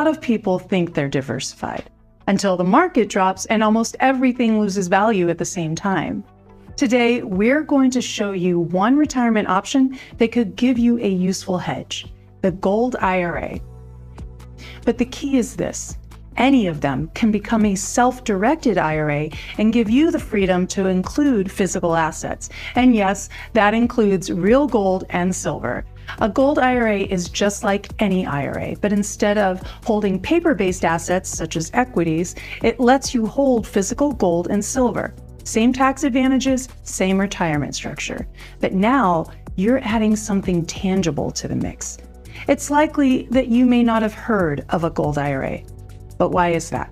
lot of people think they're diversified until the market drops and almost everything loses value at the same time. Today, we're going to show you one retirement option that could give you a useful hedge, the Gold IRA. But the key is this: any of them can become a self-directed IRA and give you the freedom to include physical assets. And yes, that includes real gold and silver. A Gold IRA is just like any IRA, but instead of holding paper-based assets such as equities, it lets you hold physical gold and silver. Same tax advantages, same retirement structure. But now you're adding something tangible to the mix. It's likely that you may not have heard of a Gold IRA. But why is that?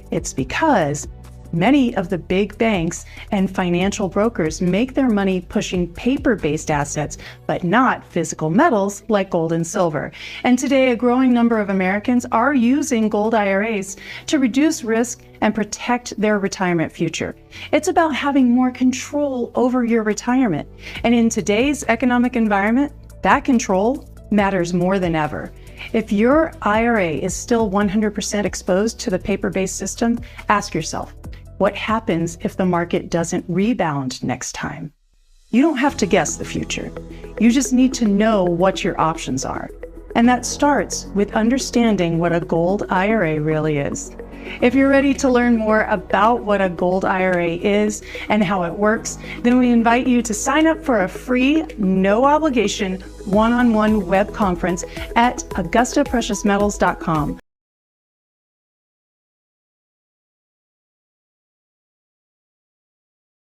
It's because many of the big banks and financial brokers make their money pushing paper-based assets, but not physical metals like gold and silver. And today, a growing number of Americans are using Gold IRAs to reduce risk and protect their retirement future. It's about having more control over your retirement. And in today's economic environment, that control matters more than ever. If your IRA is still 100% exposed to the paper-based system, ask yourself, what happens if the market doesn't rebound next time? You don't have to guess the future. You just need to know what your options are. And that starts with understanding what a Gold IRA really is. If you're ready to learn more about what a Gold IRA is and how it works, then we invite you to sign up for a free, no obligation, one-on-one web conference at AugustaPreciousMetals.com.